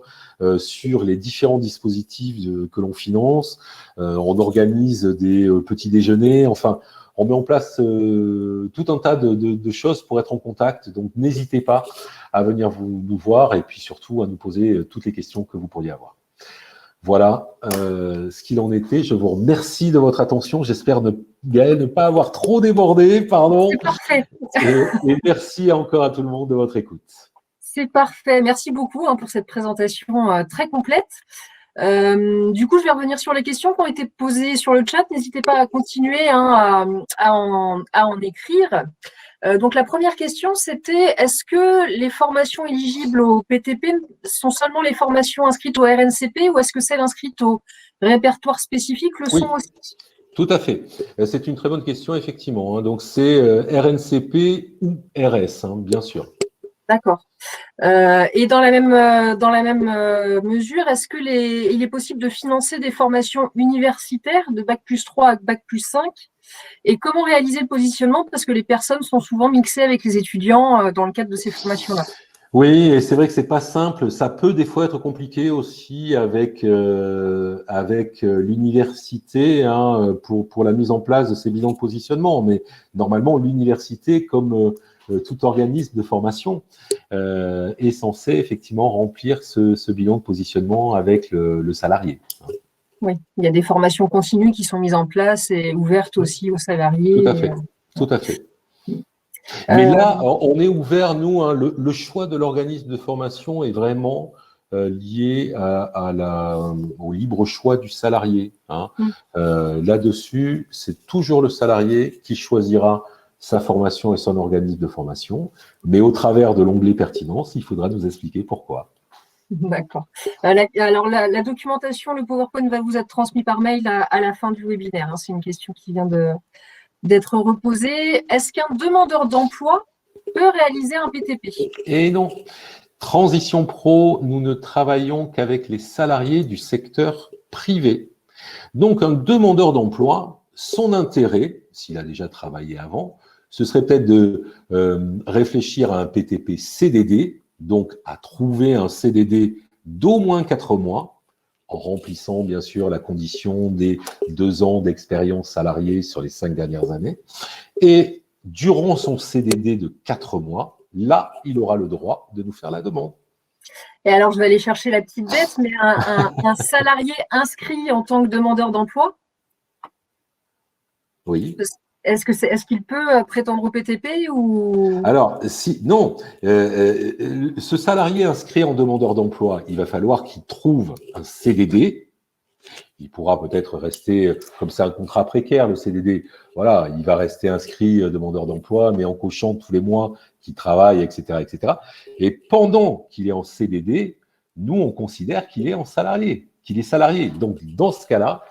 sur les différents dispositifs que l'on finance. On organise des petits déjeuners. Enfin, on met en place tout un tas de choses pour être en contact. Donc, n'hésitez pas à venir nous voir et puis surtout à nous poser toutes les questions que vous pourriez avoir. Voilà ce qu'il en était. Je vous remercie de votre attention. J'espère Gaëlle, ne pas avoir trop débordé, pardon. C'est parfait. Et merci encore à tout le monde de votre écoute. C'est parfait. Merci beaucoup pour cette présentation très complète. Du coup, je vais revenir sur les questions qui ont été posées sur le chat. N'hésitez pas à continuer à en écrire. Donc, la première question, c'était est-ce que les formations éligibles au PTP sont seulement les formations inscrites au RNCP ou est-ce que celles inscrites au répertoire spécifique le sont aussi? Tout à fait. C'est une très bonne question, effectivement, hein. Donc, c'est RNCP ou RS, hein, bien sûr. D'accord. Et dans la même mesure, est-ce que il est possible de financer des formations universitaires de bac+3 à bac+5? Et comment réaliser le positionnement? Parce que les personnes sont souvent mixées avec les étudiants dans le cadre de ces formations-là. Oui, et c'est vrai que c'est pas simple. Ça peut des fois être compliqué aussi avec l'université, hein, pour la mise en place de ces bilans de positionnement. Mais normalement, l'université, comme tout organisme de formation, est censé effectivement remplir ce bilan de positionnement avec le salarié. Oui, il y a des formations continues qui sont mises en place et ouvertes aussi aux Tout à salariés. fait, tout à fait. Mais Euh, là, on est ouvert, nous, hein, le choix de l'organisme de formation est vraiment lié au libre choix du salarié, hein. Là-dessus, c'est toujours le salarié qui choisira sa formation et son organisme de formation, mais au travers de l'onglet pertinence, il faudra nous expliquer pourquoi. D'accord. Alors, la documentation, le PowerPoint va vous être transmis par mail à la fin du webinaire, hein. C'est une question qui vient d'être reposée. Est-ce qu'un demandeur d'emploi peut réaliser un BTP? Et non, Transition Pro, nous ne travaillons qu'avec les salariés du secteur privé. Donc, un demandeur d'emploi, son intérêt, s'il a déjà travaillé avant, ce serait peut-être de réfléchir à un PTP CDD, donc à trouver un CDD d'au moins 4 mois, en remplissant bien sûr la condition des 2 ans d'expérience salariée sur les 5 dernières années. Et durant son CDD de 4 mois, là, il aura le droit de nous faire la demande. Et alors, je vais aller chercher la petite bête, mais un salarié inscrit en tant que demandeur d'emploi, Oui. est-ce qu'il peut prétendre au PTP ou… Alors, non, ce salarié inscrit en demandeur d'emploi, il va falloir qu'il trouve un CDD. Il pourra peut-être rester, comme c'est un contrat précaire, le CDD, voilà, il va rester inscrit demandeur d'emploi, mais en cochant tous les mois qu'il travaille, etc., etc. Et pendant qu'il est en CDD, nous, on considère qu'il est en salarié, qu'il est salarié. Donc, dans ce cas-là,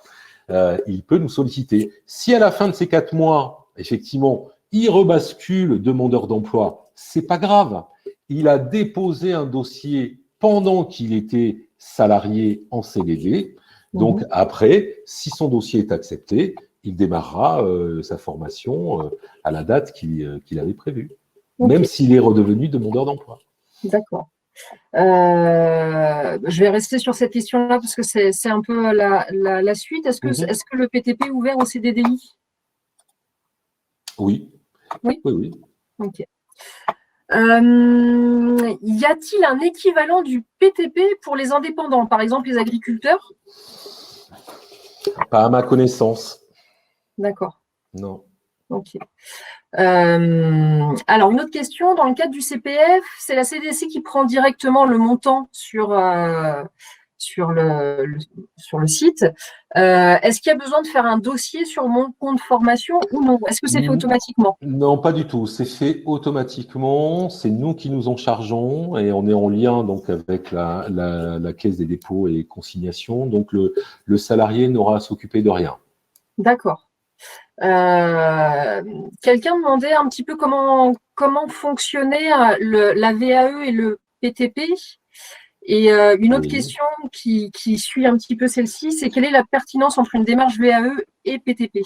il peut nous solliciter. Si à la fin de ces 4 mois, effectivement, il rebascule demandeur d'emploi, c'est pas grave. Il a déposé un dossier pendant qu'il était salarié en CDD. Donc après, si son dossier est accepté, il démarrera sa formation à la date qu'il avait prévue, même s'il est redevenu demandeur d'emploi. D'accord. Je vais rester sur cette question-là parce que c'est un peu la suite. Est-ce que le PTP est ouvert au CDDI? Oui. Oui. Oui, oui. Ok. Y a-t-il un équivalent du PTP pour les indépendants, par exemple les agriculteurs? Pas à ma connaissance. D'accord. Non. Ok. Alors, une autre question, dans le cadre du CPF, c'est la CDC qui prend directement le montant sur le site. Est-ce qu'il y a besoin de faire un dossier sur mon compte formation ou non? Est-ce que c'est fait automatiquement? Non, pas du tout. C'est fait automatiquement. C'est nous qui nous en chargeons et on est en lien donc avec la Caisse des dépôts et consignations. Donc, le salarié n'aura à s'occuper de rien. D'accord. Quelqu'un demandait un petit peu comment fonctionnait la VAE et le PTP. Et une autre question qui suit un petit peu celle-ci, c'est quelle est la pertinence entre une démarche VAE et PTP?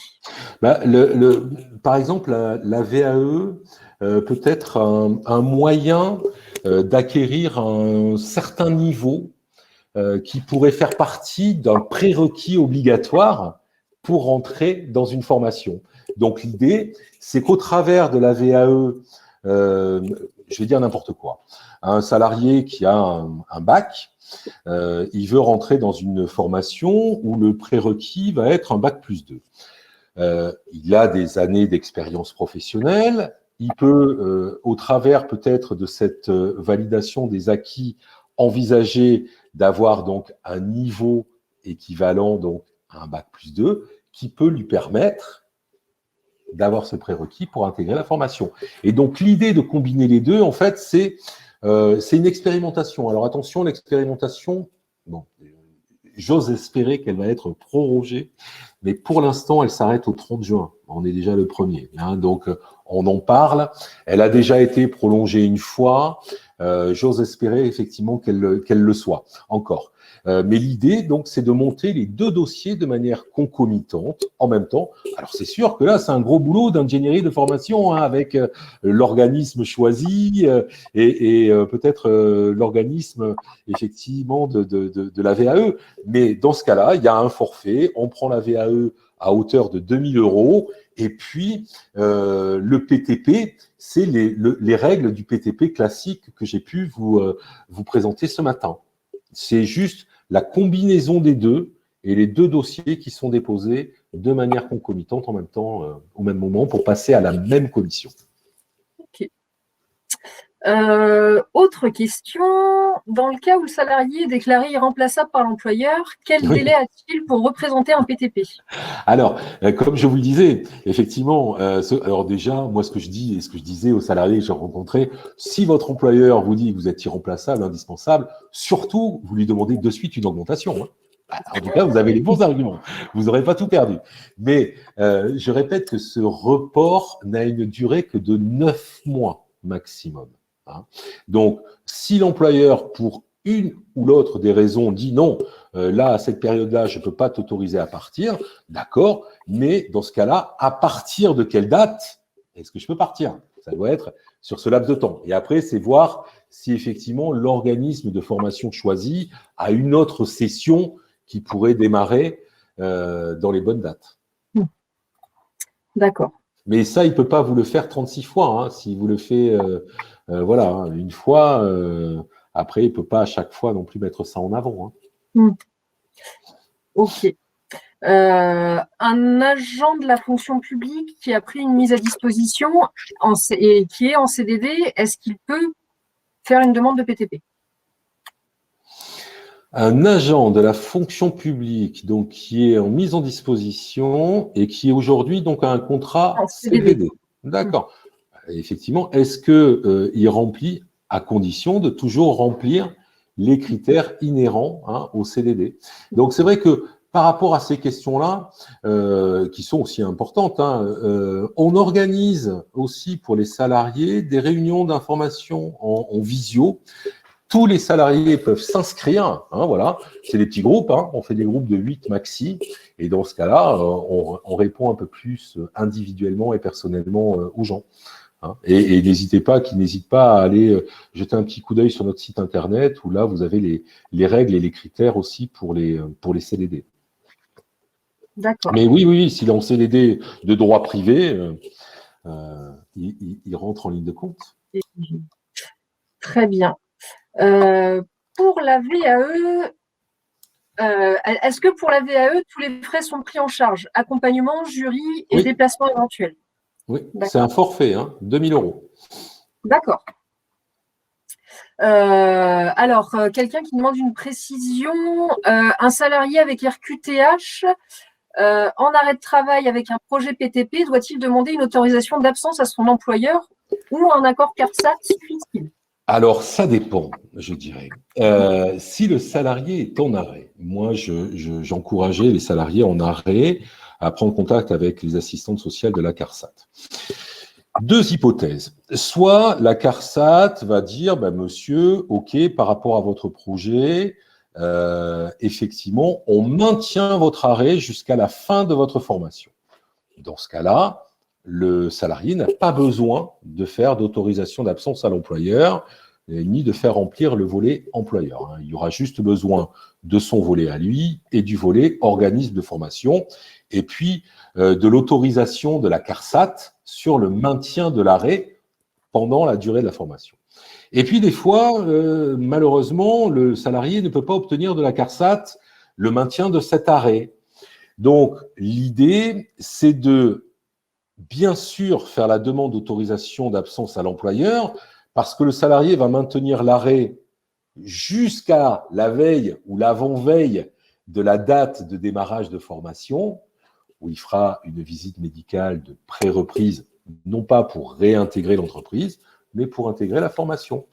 Bah, par exemple, la VAE peut être un moyen d'acquérir un certain niveau qui pourrait faire partie d'un prérequis obligatoire pour rentrer dans une formation. Donc l'idée, c'est qu'au travers de la VAE, je vais dire n'importe quoi, un salarié qui a un bac, il veut rentrer dans une formation où le prérequis va être un bac+2. Il a des années d'expérience professionnelle, il peut, au travers peut-être de cette validation des acquis, envisager d'avoir donc un niveau équivalent donc à un bac+2 qui peut lui permettre d'avoir ce prérequis pour intégrer la formation. Et donc l'idée de combiner les deux, en fait, c'est une expérimentation. Alors attention, l'expérimentation, bon, j'ose espérer qu'elle va être prorogée, mais pour l'instant, elle s'arrête au 30 juin. On est déjà le 1er, hein, donc on en parle. Elle a déjà été prolongée une fois. J'ose espérer effectivement qu'elle le soit encore. Mais l'idée, donc, c'est de monter les deux dossiers de manière concomitante en même temps. Alors, c'est sûr que là, c'est un gros boulot d'ingénierie de formation, hein, avec l'organisme choisi et peut-être l'organisme, effectivement, de la VAE. Mais dans ce cas-là, il y a un forfait. On prend la VAE à hauteur de 2 000 euros. Et puis, le PTP, c'est les règles du PTP classique que j'ai pu vous présenter ce matin. C'est juste la combinaison des deux et les deux dossiers qui sont déposés de manière concomitante en même temps, au même moment, pour passer à la même commission. Ok. Autre question, dans le cas où le salarié est déclaré irremplaçable par l'employeur, quel délai a-t-il pour représenter un PTP? Alors, comme je vous le disais, effectivement, alors déjà, moi, ce que je dis et ce que je disais aux salariés que j'ai rencontrés, si votre employeur vous dit que vous êtes irremplaçable, indispensable, surtout, vous lui demandez de suite une augmentation, hein. En tout cas, vous avez les bons arguments. Vous n'aurez pas tout perdu. Mais je répète que ce report n'a une durée que de 9 mois maximum, hein. Donc, si l'employeur, pour une ou l'autre des raisons, dit non, là, à cette période-là, je ne peux pas t'autoriser à partir, d'accord, mais dans ce cas-là, à partir de quelle date est-ce que je peux partir? Ça doit être sur ce laps de temps. Et après, c'est voir si effectivement l'organisme de formation choisi a une autre session qui pourrait démarrer dans les bonnes dates. D'accord. Mais ça, il ne peut pas vous le faire 36 fois. Hein. S'il vous le fait voilà, hein, une fois, après, il ne peut pas à chaque fois non plus mettre ça en avant. Hein. Ok. Un agent de la fonction publique qui a pris une mise à disposition et qui est en CDD, est-ce qu'il peut faire une demande de PTP? Un agent de la fonction publique, donc qui est en mise en disposition et qui aujourd'hui donc a un contrat CDD. D'accord. Effectivement, est-ce que il remplit, à condition de toujours remplir les critères inhérents, hein, au CDD. Donc c'est vrai que par rapport à ces questions-là, qui sont aussi importantes, hein, on organise aussi pour les salariés des réunions d'information en visio. Tous les salariés peuvent s'inscrire, hein, voilà, c'est des petits groupes, hein, on fait des groupes de 8 maxi, et dans ce cas-là, on répond un peu plus individuellement et personnellement aux gens. Hein. Et n'hésitez pas, qu'ils n'hésitent pas à aller jeter un petit coup d'œil sur notre site internet, où là, vous avez les règles et les critères aussi pour les CDD. D'accord. Mais oui, s'il est en CDD de droit privé, il rentre en ligne de compte. Très bien. Pour la VAE, est-ce que pour la VAE, tous les frais sont pris en charge? Accompagnement, jury et déplacement éventuel? Oui, c'est un forfait, hein, 2 000 euros. D'accord. Alors, quelqu'un qui demande une précision. Un salarié avec RQTH en arrêt de travail avec un projet PTP, doit-il demander une autorisation d'absence à son employeur ou un accord CARSAT suffit-il? Alors, ça dépend, je dirais. Si le salarié est en arrêt, moi, j'encourageais les salariés en arrêt à prendre contact avec les assistantes sociales de la CARSAT. Deux hypothèses. Soit la CARSAT va dire, monsieur, OK, par rapport à votre projet, effectivement, on maintient votre arrêt jusqu'à la fin de votre formation. Dans ce cas-là, le salarié n'a pas besoin de faire d'autorisation d'absence à l'employeur, ni de faire remplir le volet employeur. Il y aura juste besoin de son volet à lui et du volet organisme de formation, et puis de l'autorisation de la CARSAT sur le maintien de l'arrêt pendant la durée de la formation. Et puis des fois, malheureusement, le salarié ne peut pas obtenir de la CARSAT le maintien de cet arrêt. Donc, l'idée, c'est de bien sûr faire la demande d'autorisation d'absence à l'employeur, parce que le salarié va maintenir l'arrêt jusqu'à la veille ou l'avant-veille de la date de démarrage de formation, où il fera une visite médicale de pré-reprise, non pas pour réintégrer l'entreprise, mais pour intégrer la formation.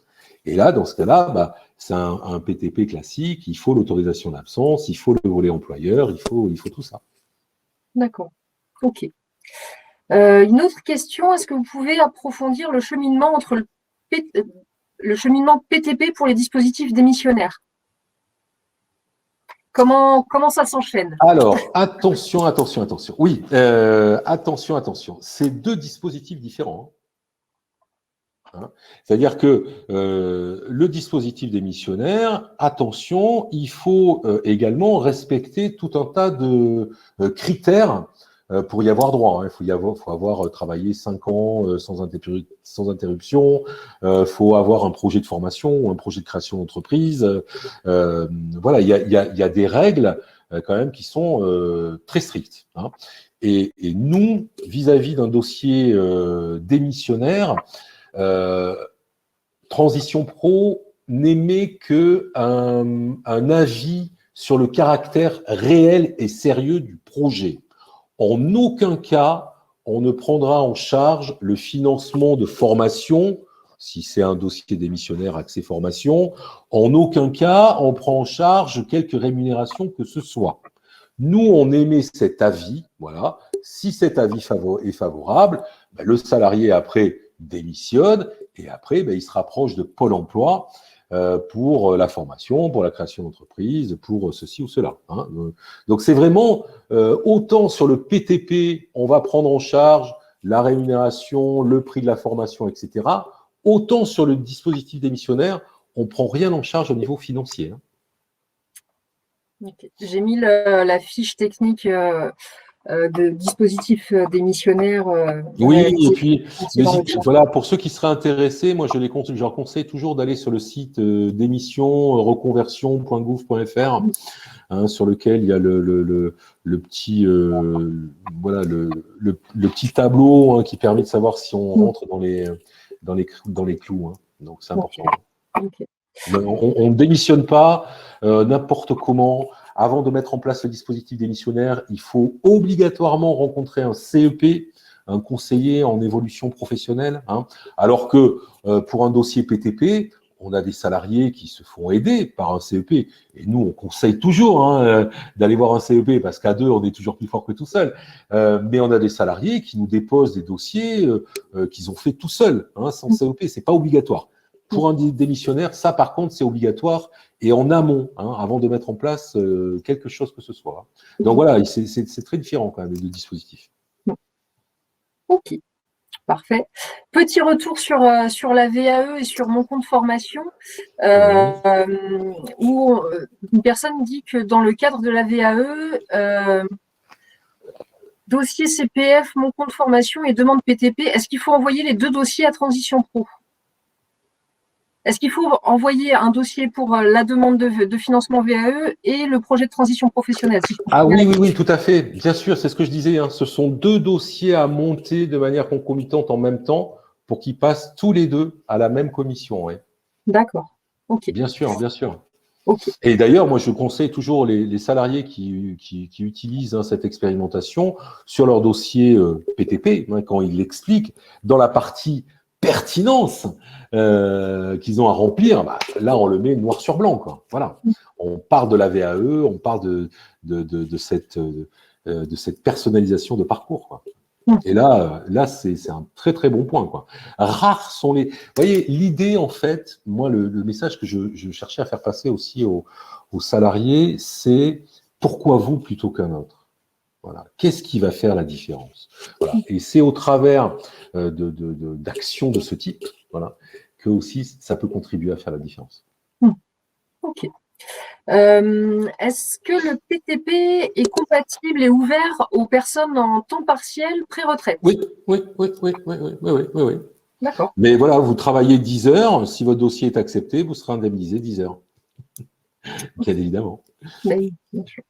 Et là, dans ce cas-là, bah, c'est un PTP classique, il faut l'autorisation d'absence, il faut le volet employeur, il faut tout ça. D'accord. OK. Une autre question, est-ce que vous pouvez approfondir le cheminement entre le cheminement PTP pour les dispositifs démissionnaires? Comment ça s'enchaîne? Alors, attention. Oui, attention. C'est deux dispositifs différents. Hein. C'est-à-dire que le dispositif démissionnaire, attention, il faut également respecter tout un tas de critères pour y avoir droit. Hein. Il faut avoir travaillé 5 ans sans interruption. Faut avoir un projet de formation ou un projet de création d'entreprise. Voilà, il y a des règles quand même qui sont très strictes. Hein. Et nous, vis-à-vis d'un dossier démissionnaire, Transition Pro n'émet qu'un avis sur le caractère réel et sérieux du projet. En aucun cas, on ne prendra en charge le financement de formation, si c'est un dossier démissionnaire accès formation. En aucun cas, on prend en charge quelque rémunération que ce soit. Nous, on émet cet avis, voilà. Si cet avis est favorable, ben, le salarié après démissionne et après, ben, il se rapproche de Pôle emploi pour la formation, pour la création d'entreprise, pour ceci ou cela. Hein. Donc, c'est vraiment autant sur le PTP, on va prendre en charge la rémunération, le prix de la formation, etc. Autant sur le dispositif démissionnaire, on ne prend rien en charge au niveau financier. Hein. Okay. J'ai mis la fiche technique de dispositif démissionnaire. Oui, et puis, voilà, pour ceux qui seraient intéressés, moi, je leur conseille toujours d'aller sur le site démission-reconversion.gouv.fr, hein, sur lequel il y a le petit, voilà, le petit tableau hein, qui permet de savoir si on rentre dans les clous. Hein. Donc, c'est important. Okay. On ne démissionne pas n'importe comment. Avant de mettre en place le dispositif démissionnaire, il faut obligatoirement rencontrer un CEP, un conseiller en évolution professionnelle. Hein. Alors que pour un dossier PTP, on a des salariés qui se font aider par un CEP. Et nous, on conseille toujours hein, d'aller voir un CEP parce qu'à deux, on est toujours plus fort que tout seul. Mais on a des salariés qui nous déposent des dossiers qu'ils ont fait tout seuls, hein, sans CEP. C'est pas obligatoire. Pour un démissionnaire, ça par contre, c'est obligatoire et en amont, hein, avant de mettre en place quelque chose que ce soit. Donc voilà, c'est très différent quand même, les deux dispositifs. Ok, parfait. Petit retour sur la VAE et sur mon compte formation, où une personne dit que dans le cadre de la VAE, dossier CPF, mon compte formation et demande PTP, est-ce qu'il faut envoyer les deux dossiers à Transition Pro ? Est-ce qu'il faut envoyer un dossier pour la demande de financement VAE et le projet de transition professionnelle? Ah oui, tout à fait. Bien sûr, c'est ce que je disais. Hein. Ce sont deux dossiers à monter de manière concomitante en même temps pour qu'ils passent tous les deux à la même commission. Ouais. D'accord. Ok. Bien sûr. Okay. Et d'ailleurs, moi, je conseille toujours les salariés qui utilisent hein, cette expérimentation sur leur dossier PTP, hein, quand ils l'expliquent, dans la partie pertinence qu'ils ont à remplir, bah, là, on le met noir sur blanc. Quoi. Voilà. On parle de la VAE, on parle de cette personnalisation de parcours. Quoi. Et là c'est un très, très bon point. Quoi. Rares sont les… Vous voyez, l'idée, en fait, moi, le message que je cherchais à faire passer aussi aux salariés, c'est pourquoi vous plutôt qu'un autre? Voilà. Qu'est-ce qui va faire la différence? Voilà. Et c'est au travers d'actions de ce type voilà, que aussi ça peut contribuer à faire la différence. Ok. Est-ce que le PTP est compatible et ouvert aux personnes en temps partiel pré-retraite? Oui. D'accord. Mais voilà, vous travaillez 10 heures, si votre dossier est accepté, vous serez indemnisé 10 heures. Bien évidemment. Oui, bien sûr.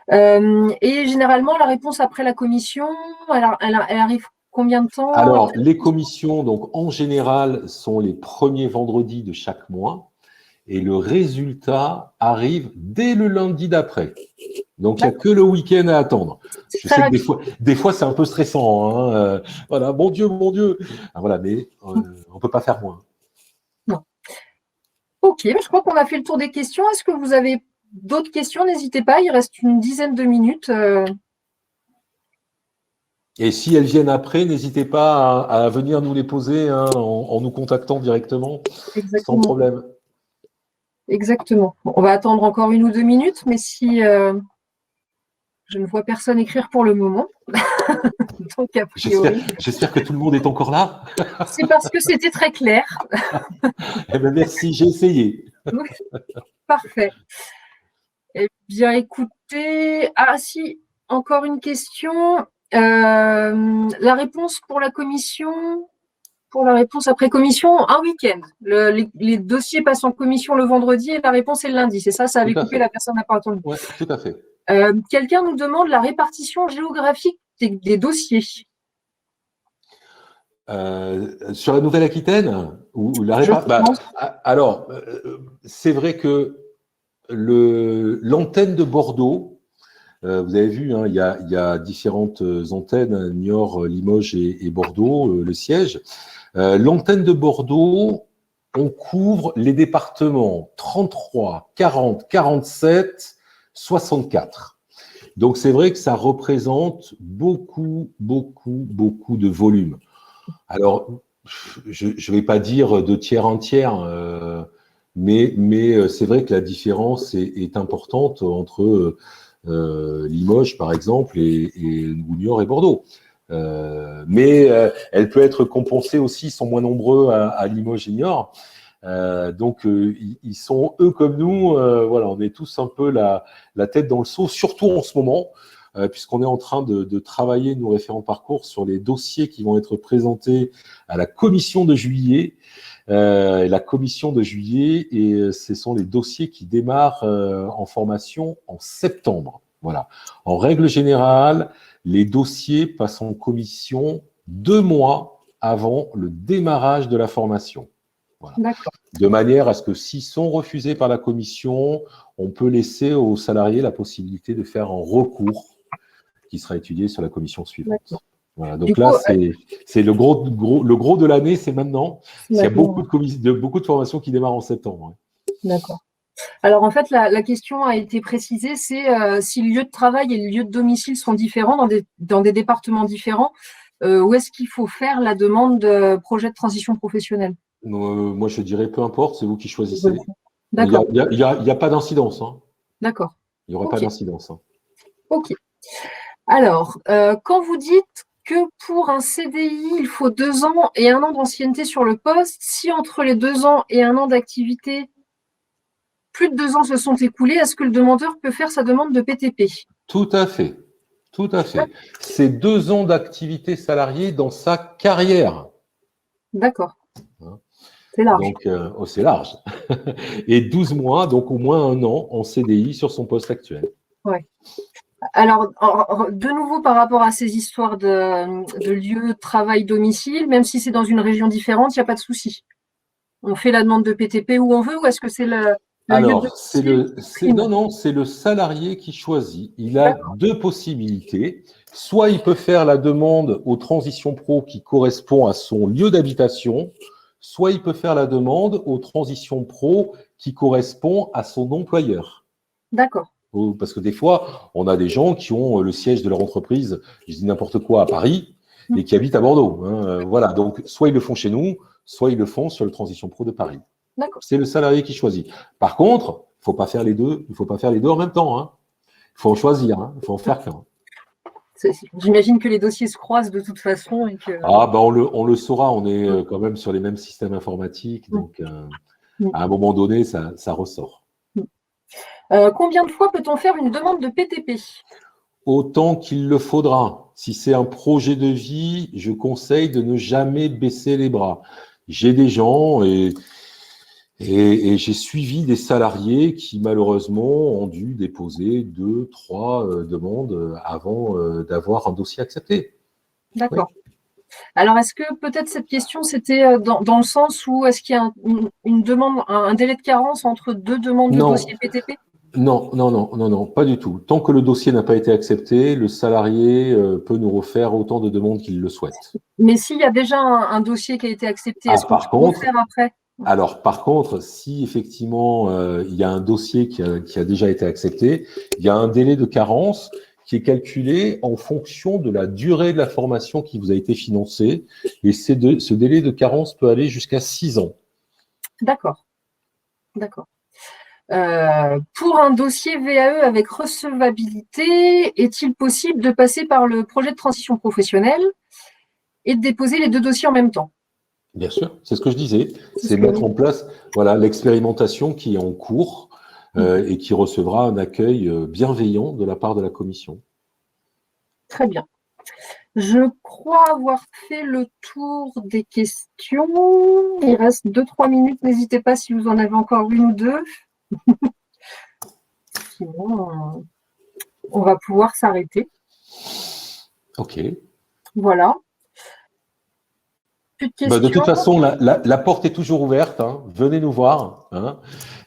Et généralement, la réponse après la commission, elle arrive combien de temps? Alors, les commissions, donc en général, sont les premiers vendredis de chaque mois et le résultat arrive dès le lundi d'après. Donc, il n'y a que le week-end à attendre. Je sais que des fois c'est un peu stressant. Hein, voilà, mon Dieu. Ah, voilà, mais on ne peut pas faire moins. Non. Ok, je crois qu'on a fait le tour des questions. Est-ce que vous avez d'autres questions? N'hésitez pas, il reste une dizaine de minutes. Et si elles viennent après, n'hésitez pas à venir nous les poser hein, en nous contactant directement, sans Exactement. problème. Exactement. Bon, on va attendre encore 1 ou 2 minutes, mais si je ne vois personne écrire pour le moment, donc a priori, J'espère que tout le monde est encore là. c'est parce que c'était très clair. Eh bien, merci, j'ai essayé. Oui, parfait. Eh bien, écoutez, ah si, encore une question. La réponse pour la commission, pour la réponse après commission, un week-end. Les dossiers passent en commission le vendredi et la réponse est le lundi. C'est ça, ça avait Tout à coupé, fait. la personne n'a pas entendu. Ouais, tout à fait. Quelqu'un nous demande la répartition géographique des dossiers. Sur la Nouvelle-Aquitaine ou la Je pense. alors, c'est vrai que l'antenne de Bordeaux, vous avez vu, hein, il y a différentes antennes, Niort, Limoges et Bordeaux, le siège. L'antenne de Bordeaux, on couvre les départements 33, 40, 47, 64. Donc c'est vrai que ça représente beaucoup, beaucoup, beaucoup de volume. Alors, je ne vais pas dire de tiers en tiers, mais c'est vrai que la différence est importante entre Limoges, par exemple, et Niort et Bordeaux. Mais elle peut être compensée aussi, ils sont moins nombreux à Limoges et Niort. Donc, ils sont, eux comme nous, voilà, on est tous un peu la tête dans le seau, surtout en ce moment, puisqu'on est en train de travailler, nous, référents parcours, sur les dossiers qui vont être présentés à la commission de juillet. La commission de juillet, et ce sont les dossiers qui démarrent en formation en septembre. Voilà. En règle générale, les dossiers passent en commission 2 mois avant le démarrage de la formation. Voilà. D'accord. De manière à ce que s'ils sont refusés par la commission, on peut laisser aux salariés la possibilité de faire un recours qui sera étudié sur la commission suivante. Voilà, donc là, c'est le gros de l'année, c'est maintenant. Il y a beaucoup de formations qui démarrent en septembre. D'accord. Alors en fait, la question a été précisée, c'est si le lieu de travail et le lieu de domicile sont différents dans des départements différents, où est-ce qu'il faut faire la demande de projet de transition professionnelle? Moi, je dirais peu importe, c'est vous qui choisissez. D'accord. Il y a pas d'incidence. Hein. D'accord. Il n'y aura pas d'incidence. Hein. Ok. Alors, quand vous dites que pour un CDI, il faut 2 ans et 1 an d'ancienneté sur le poste, si entre les 2 ans et 1 an d'activité, plus de 2 ans se sont écoulés, est-ce que le demandeur peut faire sa demande de PTP? Tout à fait. Tout à fait. C'est 2 ans d'activité salariée dans sa carrière. D'accord. Hein. C'est large. Donc, c'est large. Et 12 mois, donc au moins 1 an en CDI sur son poste actuel. Ouais. Alors, de nouveau, par rapport à ces histoires de lieu de travail, domicile, même si c'est dans une région différente, il n'y a pas de souci. On fait la demande de PTP où on veut, ou est-ce que c'est le lieu de domicile? Non, c'est le salarié qui choisit. Il a 2 possibilités. Soit il peut faire la demande aux transitions pro qui correspond à son lieu d'habitation, soit il peut faire la demande aux transitions pro qui correspond à son employeur. D'accord. Parce que des fois, on a des gens qui ont le siège de leur entreprise, je dis n'importe quoi, à Paris, et qui habitent à Bordeaux. Hein. Voilà, donc soit ils le font chez nous, soit ils le font sur le Transition Pro de Paris. C'est le salarié qui choisit. Par contre, il ne faut pas faire les deux. Il faut pas faire les deux en même temps. Hein. Il faut en choisir. Hein. Il faut en faire qu'un. J'imagine que les dossiers se croisent de toute façon. Et que... Ah, ben on le saura. On est quand même sur les mêmes systèmes informatiques. Donc, à un moment donné, ça ressort. Combien de fois peut-on faire une demande de PTP? Autant qu'il le faudra. Si c'est un projet de vie, je conseille de ne jamais baisser les bras. J'ai des gens et j'ai suivi des salariés qui malheureusement ont dû déposer 2, 3 demandes avant d'avoir un dossier accepté. D'accord. Oui. Alors, est-ce que peut-être cette question, c'était dans le sens où est-ce qu'il y a une demande, un délai de carence entre 2 demandes de dossier PTP? Non, pas du tout. Tant que le dossier n'a pas été accepté, le salarié peut nous refaire autant de demandes qu'il le souhaite. Mais s'il y a déjà un dossier qui a été accepté, est-ce qu'on peut le faire après? Alors, par contre, si effectivement il y a un dossier qui a déjà été accepté, il y a un délai de carence qui est calculé en fonction de la durée de la formation qui vous a été financée. Et ce délai de carence peut aller jusqu'à 6 ans. D'accord. D'accord. Pour un dossier VAE avec recevabilité, est-il possible de passer par le projet de transition professionnelle et de déposer les deux dossiers en même temps? Bien sûr, c'est ce que je disais. C'est mettre en place l'expérimentation qui est en cours et qui recevra un accueil bienveillant de la part de la commission. Très bien. Je crois avoir fait le tour des questions. Il reste 2-3 minutes. N'hésitez pas si vous en avez encore une ou deux. Sinon, on va pouvoir s'arrêter. OK. Voilà. Plus de questions. De toute façon, la porte est toujours ouverte. Hein. Venez nous voir. Hein.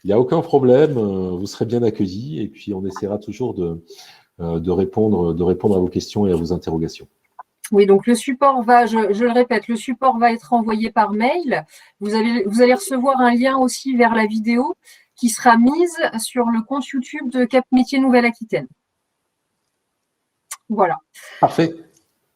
Il n'y a aucun problème. Vous serez bien accueillis. Et puis, on essaiera toujours de répondre à vos questions et à vos interrogations. Oui, donc le support va, je le répète, le support va être envoyé par mail. Vous allez recevoir un lien aussi vers la vidéo qui sera mise sur le compte YouTube de Cap Métiers Nouvelle-Aquitaine. Voilà. Parfait.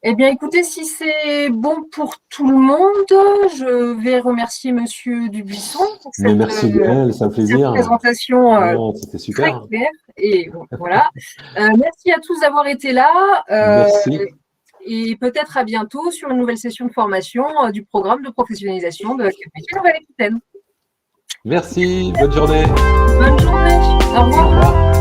Eh bien, écoutez, si c'est bon pour tout le monde, je vais remercier Monsieur Dubuisson pour cette, merci Gaëlle, c'est un plaisir. cette présentation c'était super. très claire. Et voilà. Merci à tous d'avoir été là. Merci. Et peut-être à bientôt sur une nouvelle session de formation du programme de professionnalisation de Cap Métiers Nouvelle-Aquitaine. Merci, bonne journée. Bonne journée. Au revoir. Au revoir.